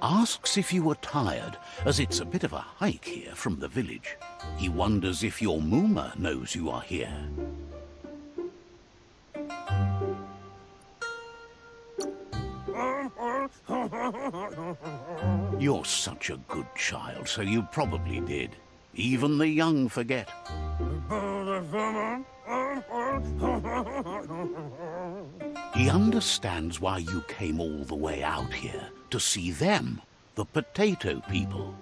Asks if you are tired, as it's a bit of a hike here from the village. He wonders if your Mooma knows you are here. You're such a good child, so you probably did. Even the young forget. He understands why you came all the way out here, to see them, the potato people.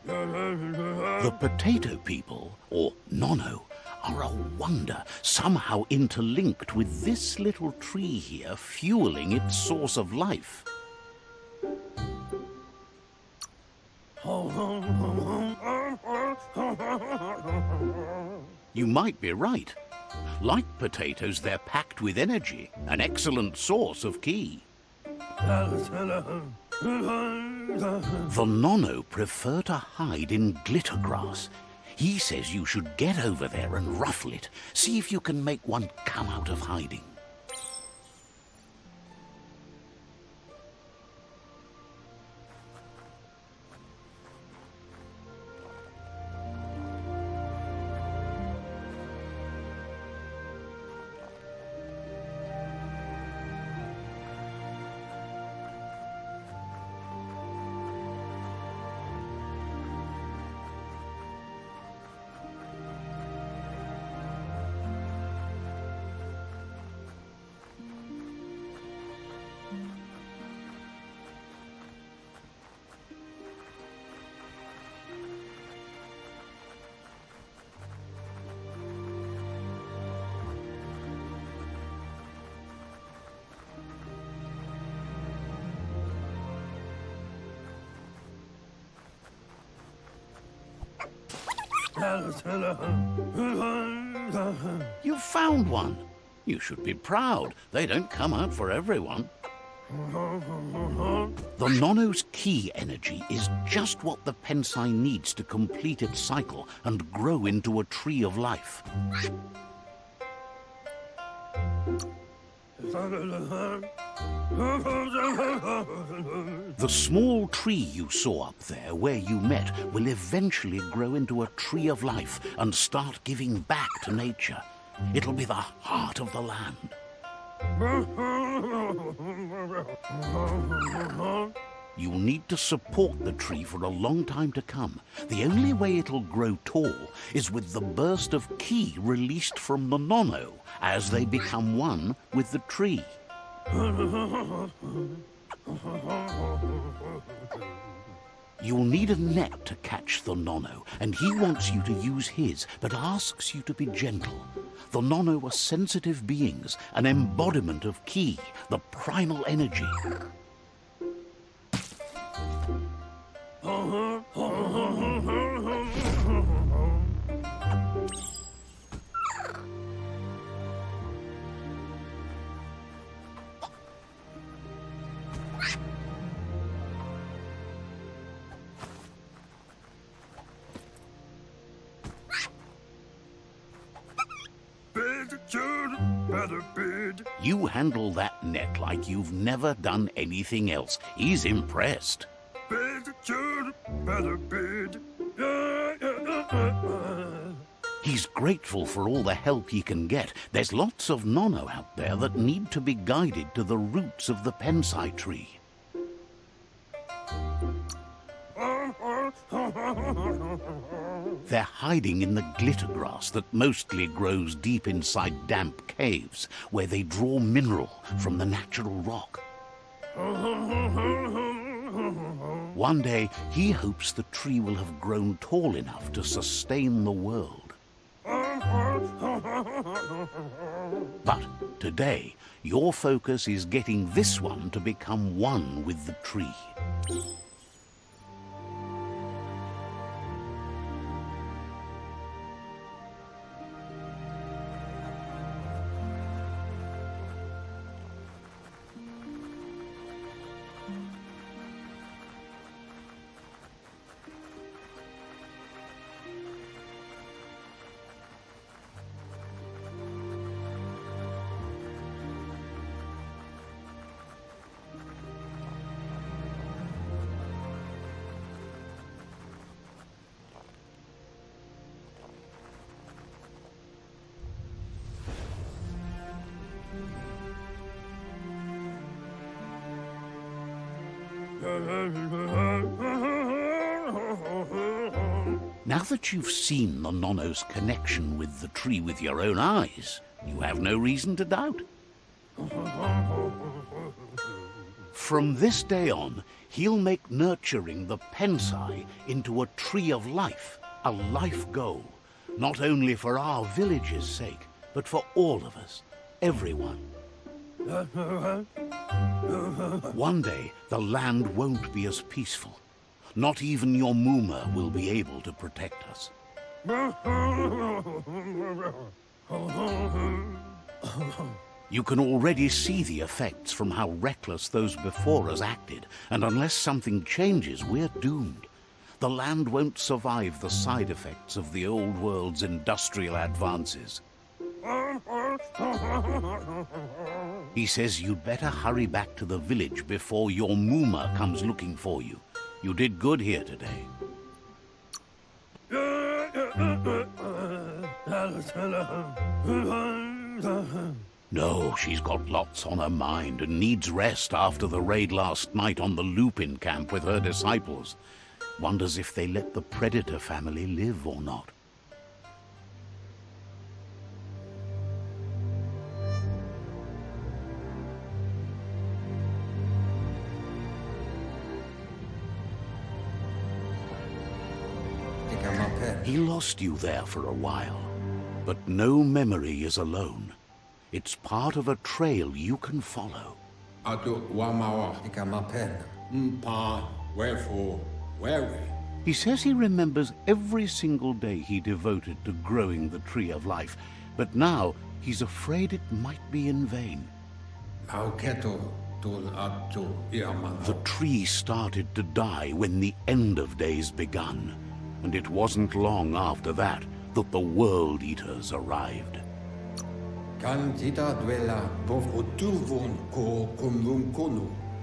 The potato people, or Nono, are a wonder, somehow interlinked with this little tree here fueling its source of life. You might be right. Like potatoes, they're packed with energy, an excellent source of ki. The Nono prefer to hide in glitter grass. He says you should get over there and ruffle it. See if you can make one come out of hiding. You found one. You should be proud. They don't come out for everyone. The Nono's ki energy is just what the Pensai needs to complete its cycle and grow into a tree of life. The small tree you saw up there where you met will eventually grow into a tree of life and start giving back to nature. It'll be the heart of the land. You'll need to support the tree for a long time to come. The only way it'll grow tall is with the burst of ki released from the Nono as they become one with the tree. You'll need a net to catch the Nono, and he wants you to use his, but asks you to be gentle. The Nono are sensitive beings, an embodiment of ki, the primal energy. You handle that net like you've never done anything else. He's impressed. He's grateful for all the help he can get. There's lots of Nono out there that need to be guided to the roots of the Pensai tree. They're hiding in the glitter grass that mostly grows deep inside damp caves, where they draw mineral from the natural rock. One day, he hopes the tree will have grown tall enough to sustain the world. But today, your focus is getting this one to become one with the tree. Now that you've seen the Nono's connection with the tree with your own eyes, you have no reason to doubt. From this day on, he'll make nurturing the Pensai into a tree of life, a life goal, not only for our village's sake, but for all of us, everyone. One day, the land won't be as peaceful. Not even your Muma will be able to protect us. You can already see the effects from how reckless those before us acted, and unless something changes, we're doomed. The land won't survive the side effects of the old world's industrial advances. He says you'd better hurry back to the village before your Muma comes looking for you. You did good here today. No, she's got lots on her mind and needs rest after the raid last night on the Lupin camp with her disciples. Wonders if they let the Predator family live or not. He lost you there for a while, but no memory is alone. It's part of a trail you can follow. He says he remembers every single day he devoted to growing the Tree of Life, but now he's afraid it might be in vain. The tree started to die when the end of days begun, and it wasn't long after that that the World Eaters arrived.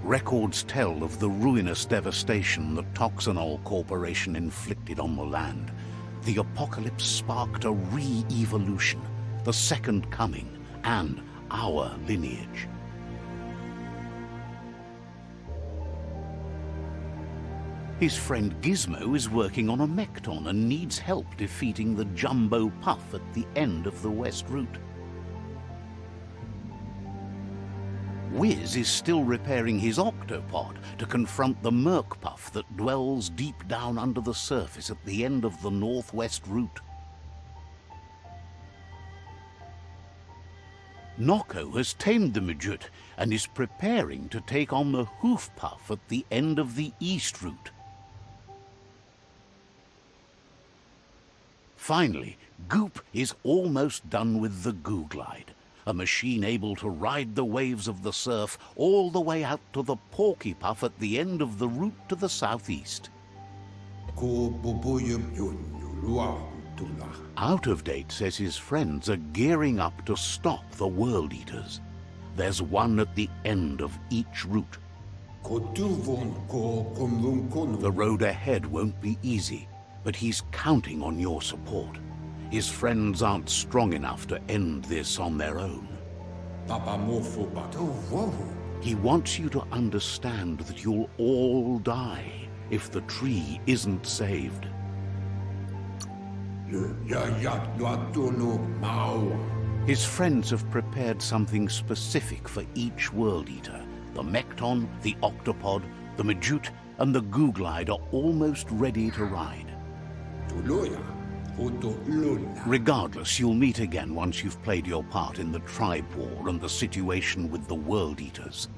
Records tell of the ruinous devastation the Toxanol Corporation inflicted on the land. The apocalypse sparked a re-evolution, the Second Coming, and our lineage. His friend Gizmo is working on a Mekton and needs help defeating the Jumbo Puff at the end of the West Route. Wiz is still repairing his octopod to confront the Merc Puff that dwells deep down under the surface at the end of the Northwest Route. Noko has tamed the Midget and is preparing to take on the Hoof Puff at the end of the East Route. Finally, Goop is almost done with the Goo Glide, a machine able to ride the waves of the surf all the way out to the Porky Puff at the end of the route to the southeast. Out of Date says his friends are gearing up to stop the World Eaters. There's one at the end of each route. The road ahead won't be easy, but he's counting on your support. His friends aren't strong enough to end this on their own. He wants you to understand that you'll all die if the tree isn't saved. His friends have prepared something specific for each World Eater. The Mekton, the Octopod, the Majute, and the Goo Glide are almost ready to ride. Regardless, you'll meet again once you've played your part in the tribe war and the situation with the World Eaters.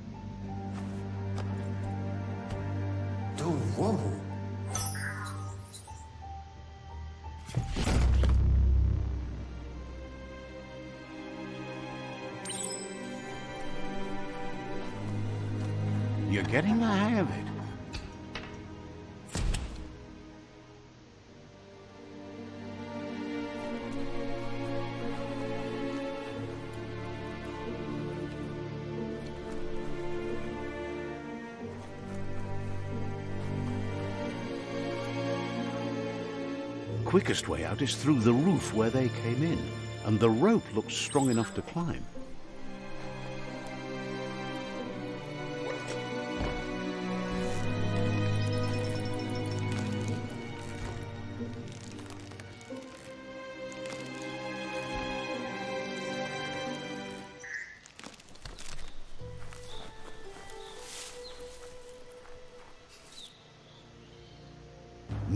You're getting the hang of it. Quickest way out is through the roof where they came in, and the rope looks strong enough to climb.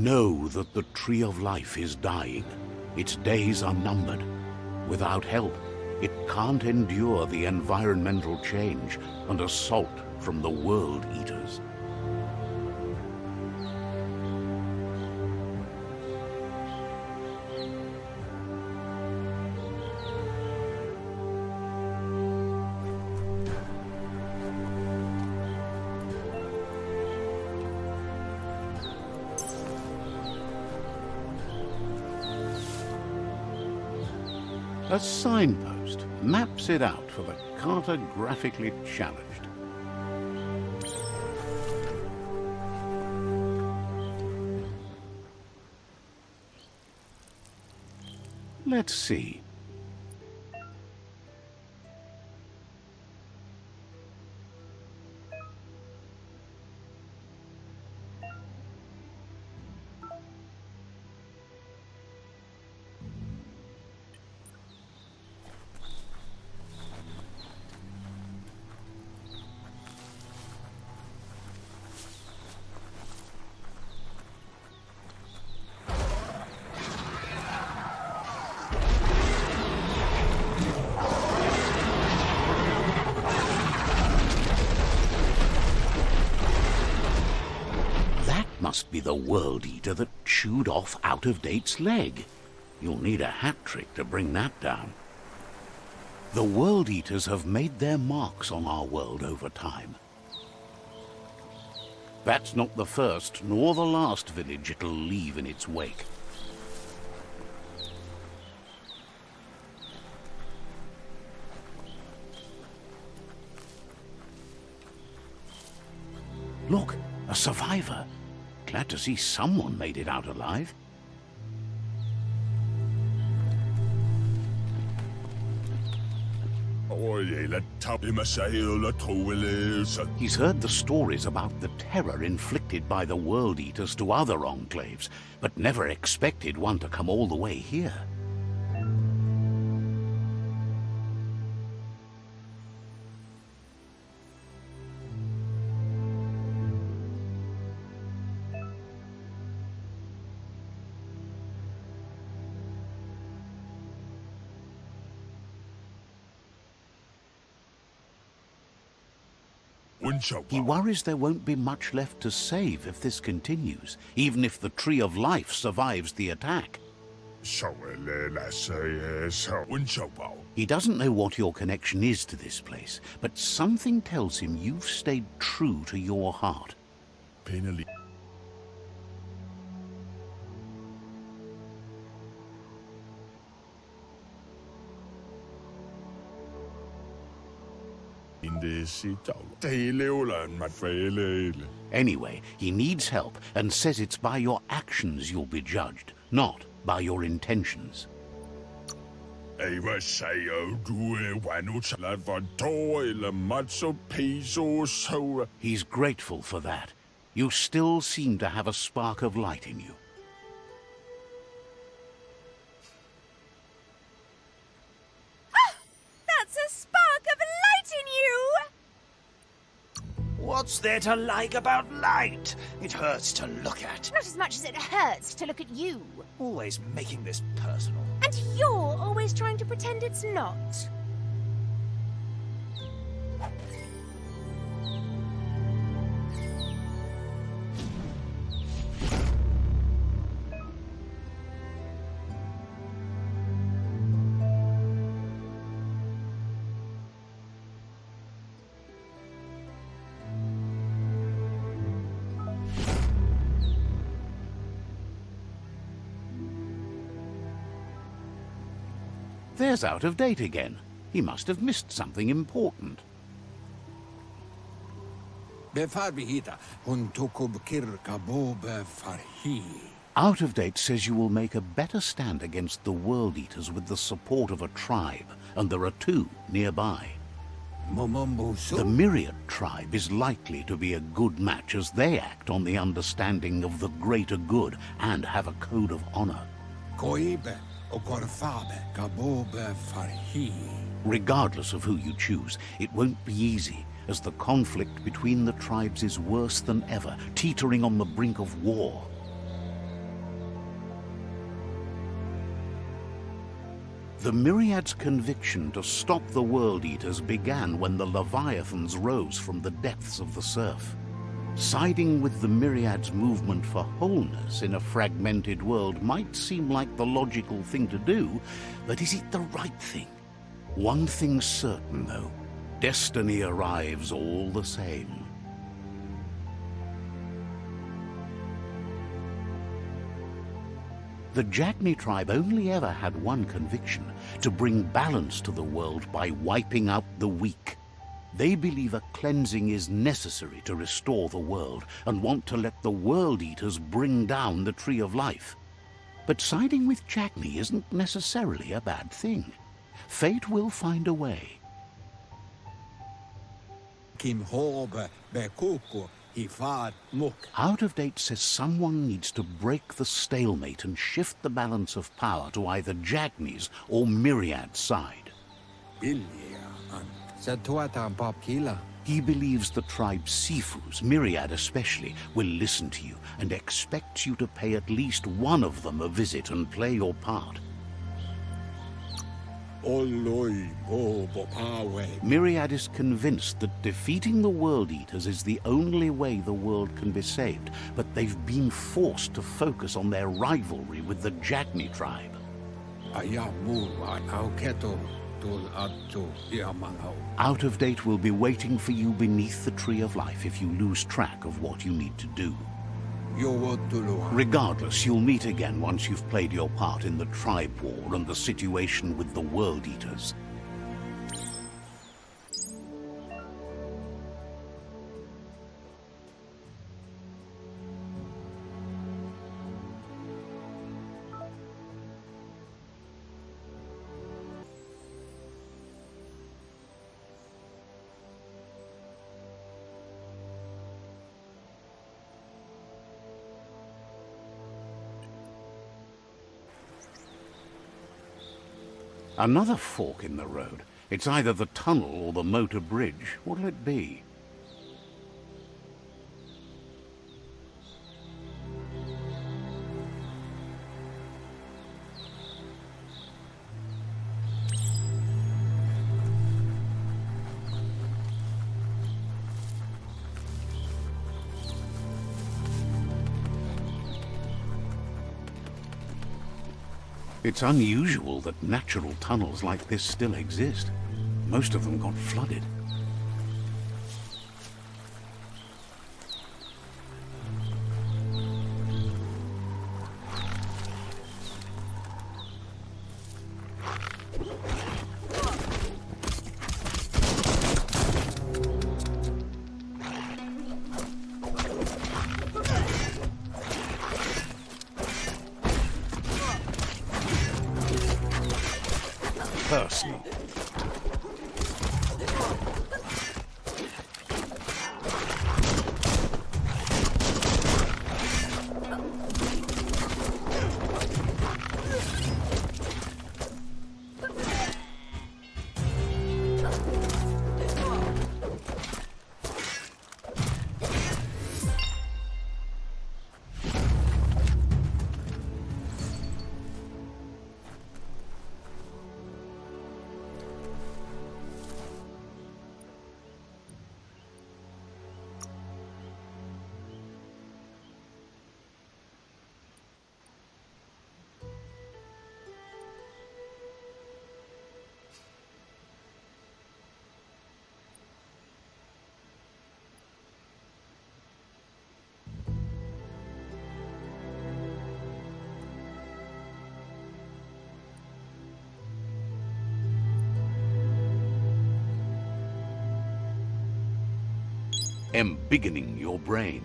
Know that the Tree of Life is dying. Its days are numbered. Without help, it can't endure the environmental change and assault from the World Eaters. A signpost maps it out for the cartographically challenged. Let's see. Must be the World Eater that chewed off Out-of-Date's leg. You'll need a hat trick to bring that down. The World Eaters have made their marks on our world over time. That's not the first nor the last village it'll leave in its wake. Look, a survivor. Glad to see someone made it out alive. He's heard the stories about the terror inflicted by the World Eaters to other enclaves, but never expected one to come all the way here. He worries there won't be much left to save if this continues, even if the Tree of Life survives the attack. He doesn't know what your connection is to this place, but something tells him you've stayed true to your heart. Anyway, he needs help and says it's by your actions you'll be judged, not by your intentions. He's grateful for that. You still seem to have a spark of light in you. What's there to like about light? It hurts to look at. Not as much as it hurts to look at you. Always making this personal. And you're always trying to pretend it's not. There's Out of Date again. He must have missed something important. Out of Date says you will make a better stand against the World Eaters with the support of a tribe, and there are two nearby. The Myriad tribe is likely to be a good match as they act on the understanding of the greater good and have a code of honor. Regardless of who you choose, it won't be easy, as the conflict between the tribes is worse than ever, teetering on the brink of war. The Myriad's conviction to stop the World Eaters began when the Leviathans rose from the depths of the surf. Siding with the Myriad's movement for wholeness in a fragmented world might seem like the logical thing to do, but is it the right thing? One thing's certain, though. Destiny arrives all the same. The Jagni tribe only ever had one conviction: to bring balance to the world by wiping out the weak. They believe a cleansing is necessary to restore the world and want to let the World Eaters bring down the Tree of Life. But siding with Jagni isn't necessarily a bad thing. Fate will find a way. Kim Hobe Bekuku Ifad Muk. Out of Date says someone needs to break the stalemate and shift the balance of power to either Jagni's or Myriad's side. Billia and Satuata Popkila. He believes the tribe's Sifus, Myriad especially, will listen to you and expects you to pay at least one of them a visit and play your part. Oloi Bobo Pawe. Myriad is convinced that defeating the World Eaters is the only way the world can be saved, but they've been forced to focus on their rivalry with the Jagni tribe. Ayamu Auketo Tul Atu Yamanho. Out of Date will be waiting for you beneath the Tree of Life if you lose track of what you need to do. Regardless, you'll meet again once you've played your part in the tribe war and the situation with the World Eaters. Another fork in the road. It's either the tunnel or the motor bridge. What'll it be? It's unusual that natural tunnels like this still exist. Most of them got flooded. Personal. Embiggening your brain.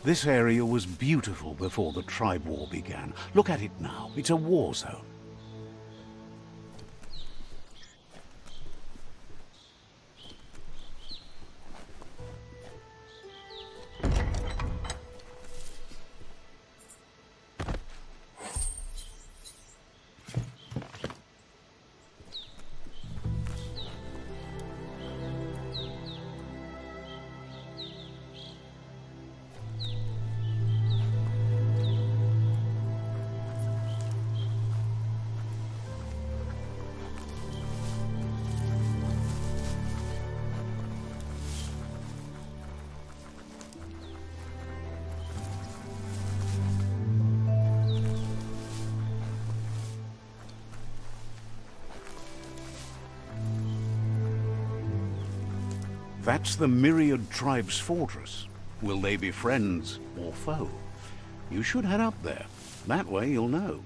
This area was beautiful before the tribe war began. Look at it now. It's a war zone. That's the Myriad Tribe's fortress. Will they be friends or foe? You should head up there. That way you'll know.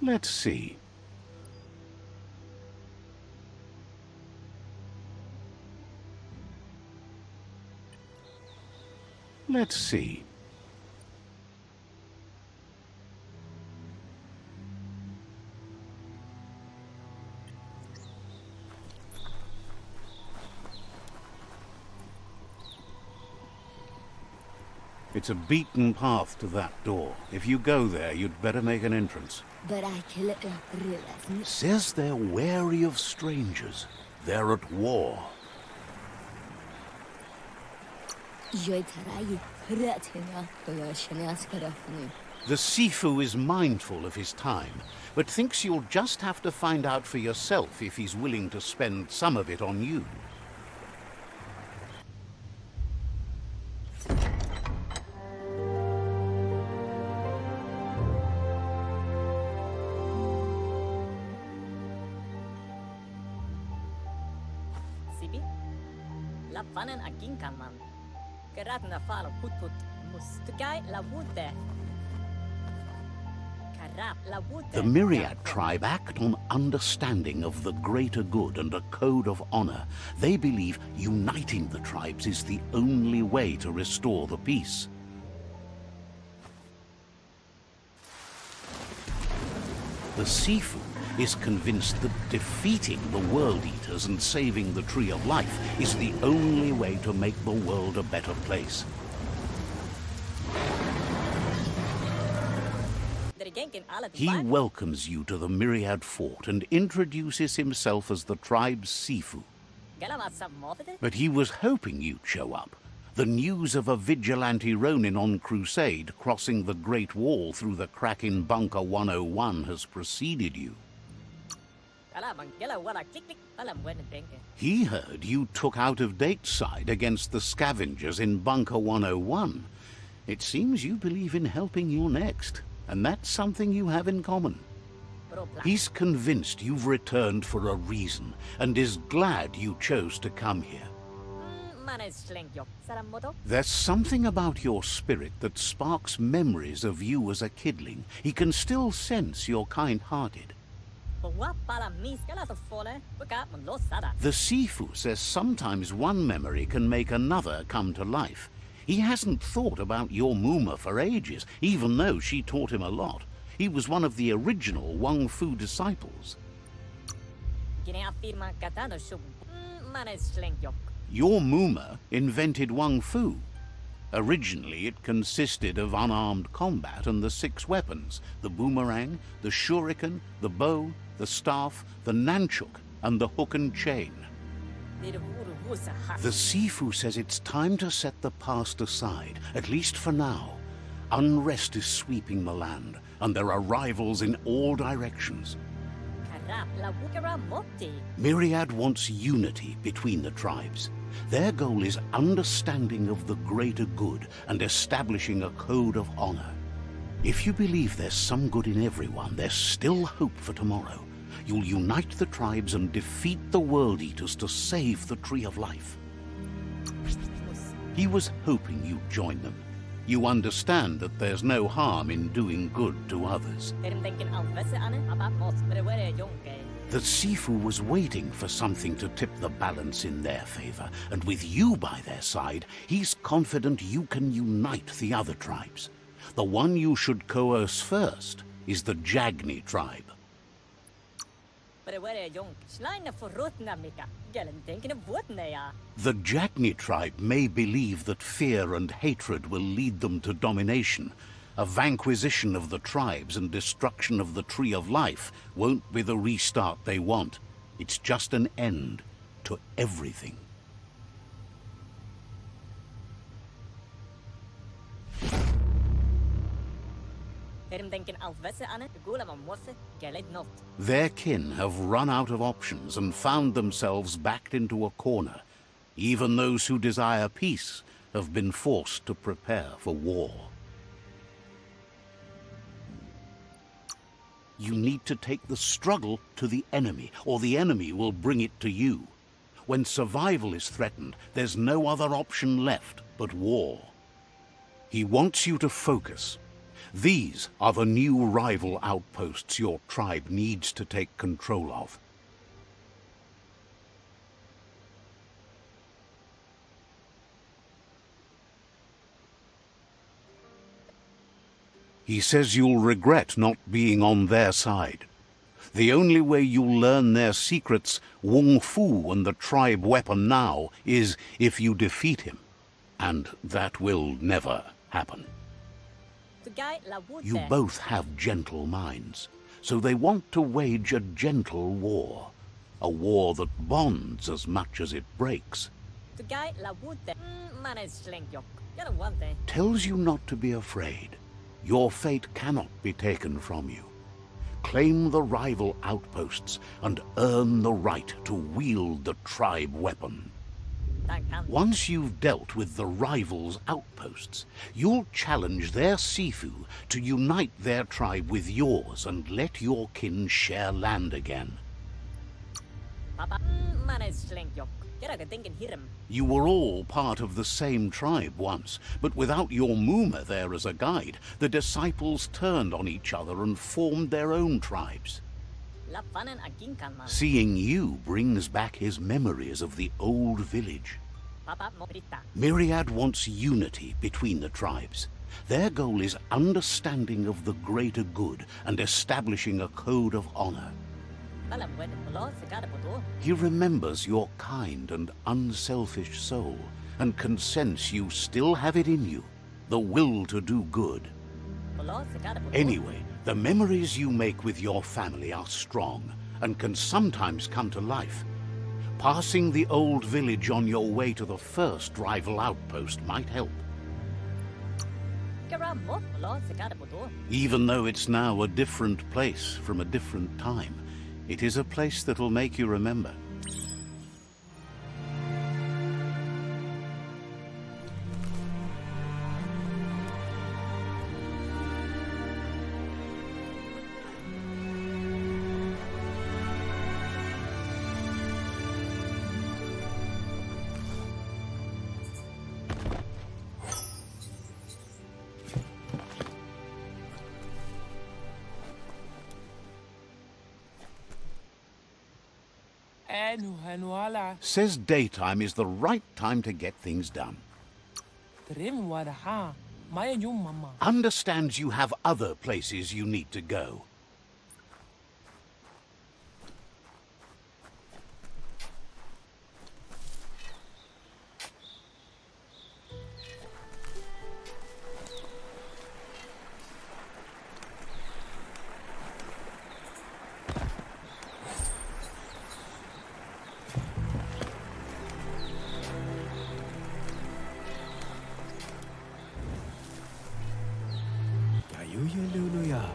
Let's see. Let's see. It's a beaten path to that door. If you go there, you'd better make an entrance. But I kill it realize. Says they're wary of strangers. They're at war. Jag tarai ratina jag känner nu. The Sifu is mindful of his time, but thinks you'll just have to find out for yourself if he's willing to spend some of it on you. Sibi? Lappanen aginkaman. Keratna falo put mustukai la vute. The Myriad tribe act on understanding of the greater good and a code of honor. They believe uniting the tribes is the only way to restore the peace. The Sifu is convinced that defeating the World Eaters and saving the Tree of Life is the only way to make the world a better place. He welcomes you to the Myriad Fort and introduces himself as the tribe's Sifu. But he was hoping you'd show up. The news of a vigilante Ronin on crusade crossing the Great Wall through the crack in Bunker 101 has preceded you. He heard you took out-of-date side against the scavengers in Bunker 101. It seems you believe in helping your next, and that's something you have in common. He's convinced you've returned for a reason, and is glad you chose to come here. There's something about your spirit that sparks memories of you as a kidling. He can still sense you're kind-hearted. The Sifu says sometimes one memory can make another come to life. He hasn't thought about your Muma for ages, even though she taught him a lot. He was one of the original Wang Fu disciples. Your Muma invented Wang Fu. Originally, it consisted of unarmed combat and the 6 weapons: the boomerang, the shuriken, the bow, the staff, the nunchuk, and the hook and chain. The Sifu says it's time to set the past aside, at least for now. Unrest is sweeping the land, and there are rivals in all directions. Myriad wants unity between the tribes. Their goal is understanding of the greater good and establishing a code of honor. If you believe there's some good in everyone, there's still hope for tomorrow. You'll unite the tribes and defeat the World Eaters to save the Tree of Life. He was hoping you'd join them. You understand that there's no harm in doing good to others. The Sifu was waiting for something to tip the balance in their favor, and with you by their side, he's confident you can unite the other tribes. The one you should coerce first is the Jagni tribe. The Jagni tribe may believe that fear and hatred will lead them to domination. A vanquisition of the tribes and destruction of the Tree of Life won't be the restart they want. It's just an end to everything. Their kin have run out of options and found themselves backed into a corner. Even those who desire peace have been forced to prepare for war. You need to take the struggle to the enemy, or the enemy will bring it to you. When survival is threatened, there's no other option left but war. He wants you to focus. These are the new rival outposts your tribe needs to take control of. He says you'll regret not being on their side. The only way you'll learn their secrets, Wung Fu and the tribe weapon now, is if you defeat him. And that will never happen. You both have gentle minds, so they want to wage a gentle war. A war that bonds as much as it breaks. Tells you not to be afraid. Your fate cannot be taken from you. Claim the rival outposts and earn the right to wield the tribe weapon. Once you've dealt with the rivals' outposts, you'll challenge their Sifu to unite their tribe with yours and let your kin share land again. Mana Slenkjok. Keraka thinking hirm. You were all part of the same tribe once, but without your Muma there as a guide, the disciples turned on each other and formed their own tribes. Lapanen aginkanman. Seeing you brings back his memories of the old village. Papa Morita. Myriad wants unity between the tribes. Their goal is understanding of the greater good and establishing a code of honor. Bala wed polo segada poto. He remembers your kind and unselfish soul, and can sense you still have it in you, the will to do good. Polo segada poto. Anyway, the memories you make with your family are strong, and can sometimes come to life. Passing the old village on your way to the first rival outpost might help. Kera mo polo segada poto. Even though it's now a different place from a different time, it is a place that'll make you remember. Says daytime is the right time to get things done. Understands you have other places you need to go.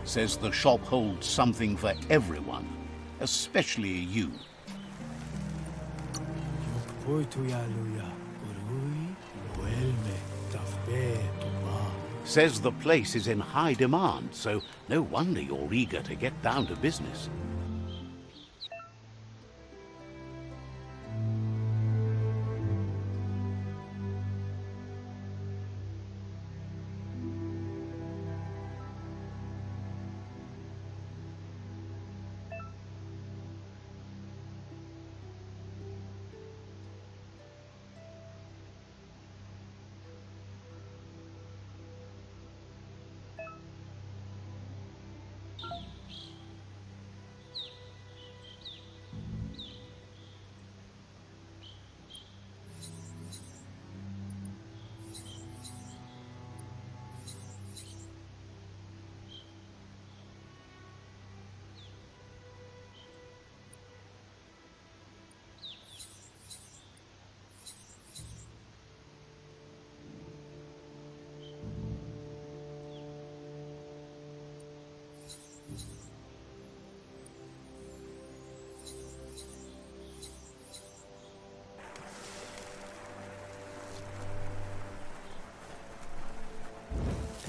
Says the shop holds something for everyone, especially you. Says the place is in high demand, so no wonder you're eager to get down to business.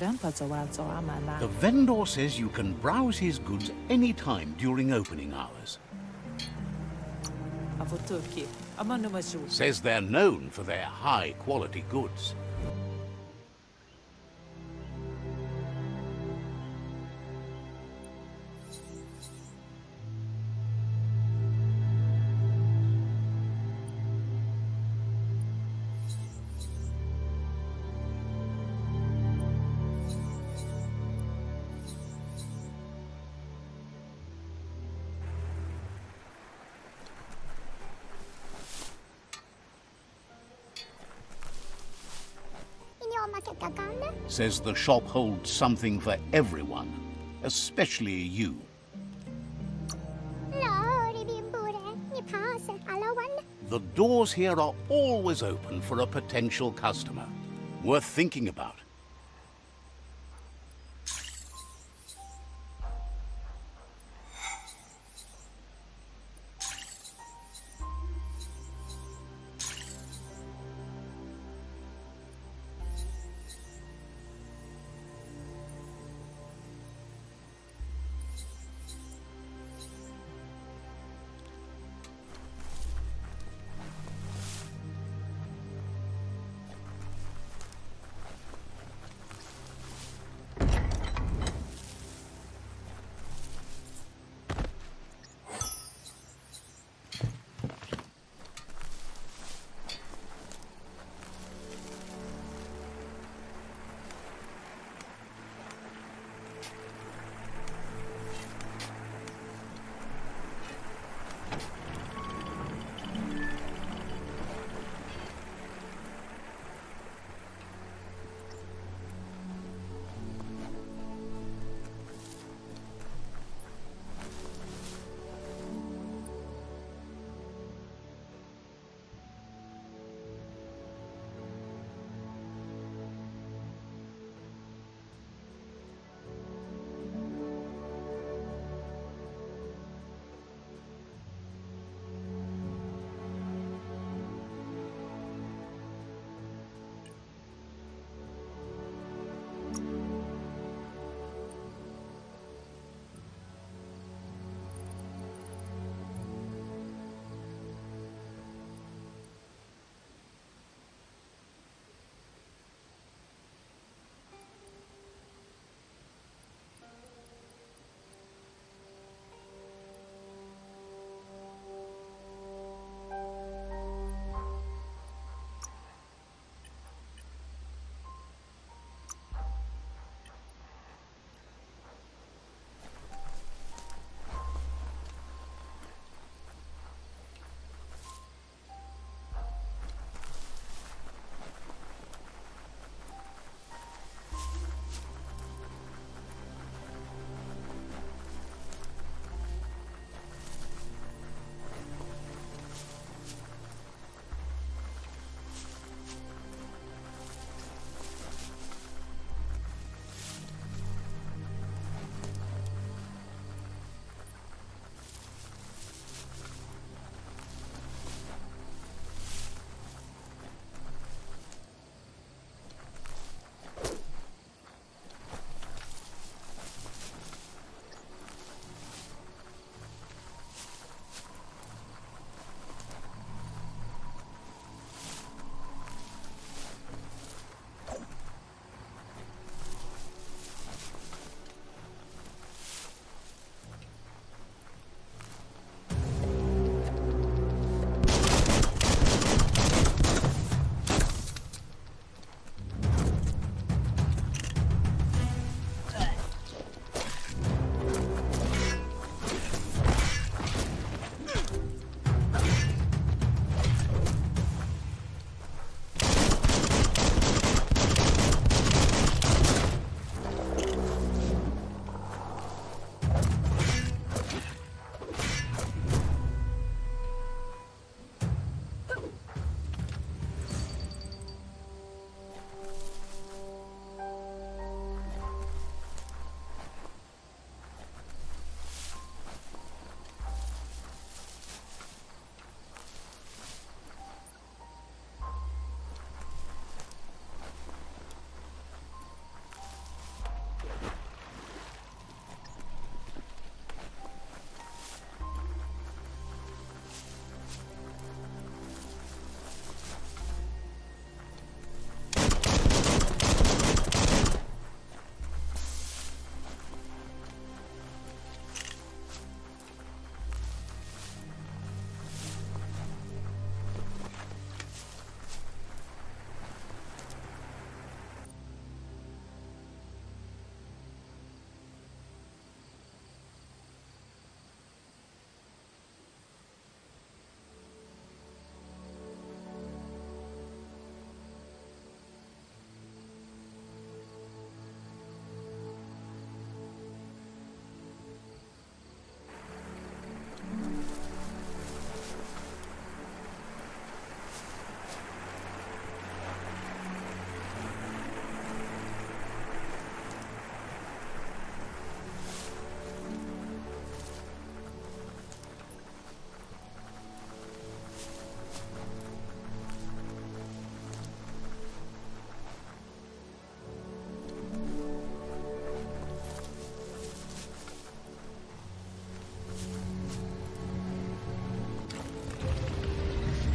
The vendor says you can browse his goods any time during opening hours. Says they're known for their high-quality goods. Says the shop holds something for everyone, especially you. The doors here are always open for a potential customer. Worth thinking about.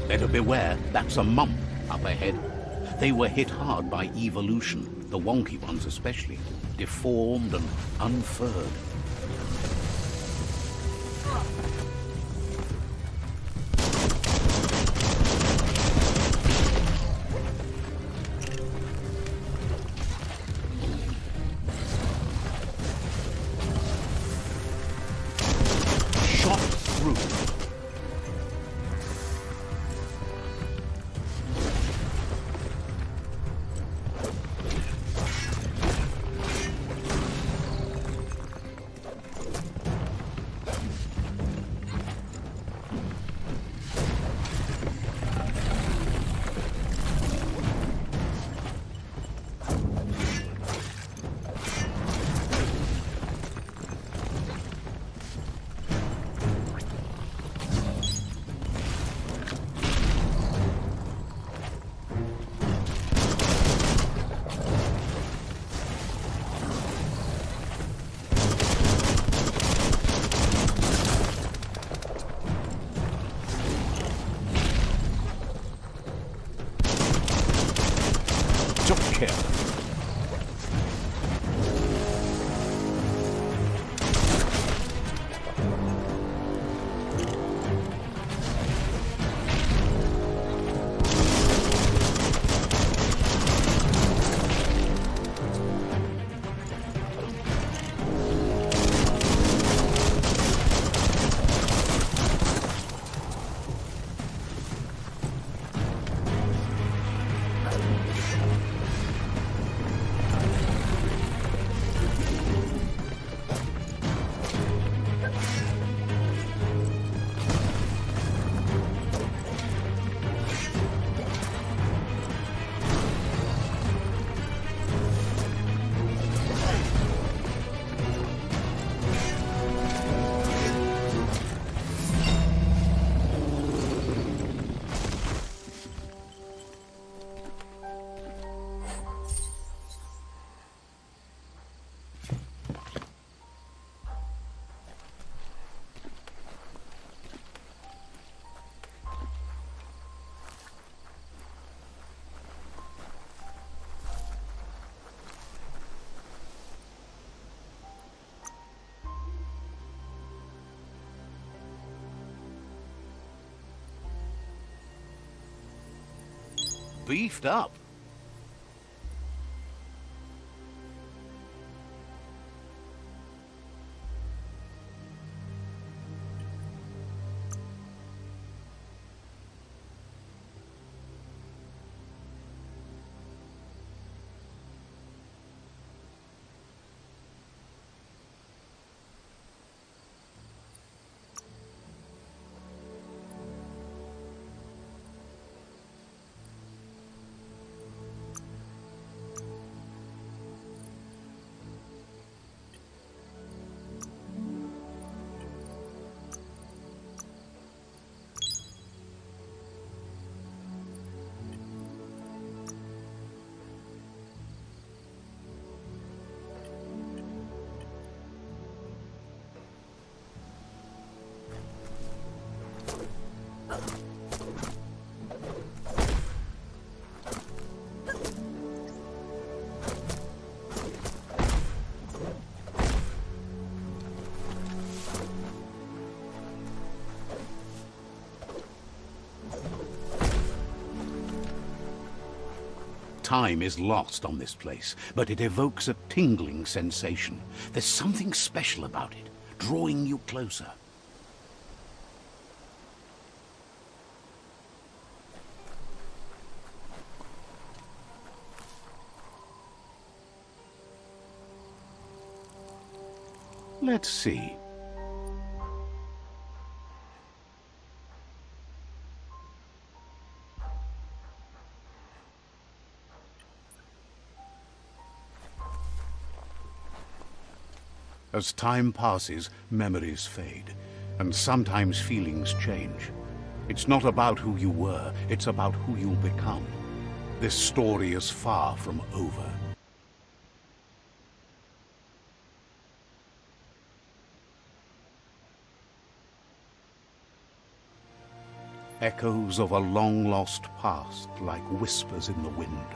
Better beware, that's a mump up ahead. They were hit hard by evolution, the wonky ones especially, deformed and unfurred. Shot through. Took care. Beefed up. Time is lost on this place, but it evokes a tingling sensation. There's something special about it, drawing you closer. Let's see. As time passes, memories fade, and sometimes feelings change. It's not about who you were, it's about who you'll become. This story is far from over. Echoes of a long-lost past like whispers in the wind.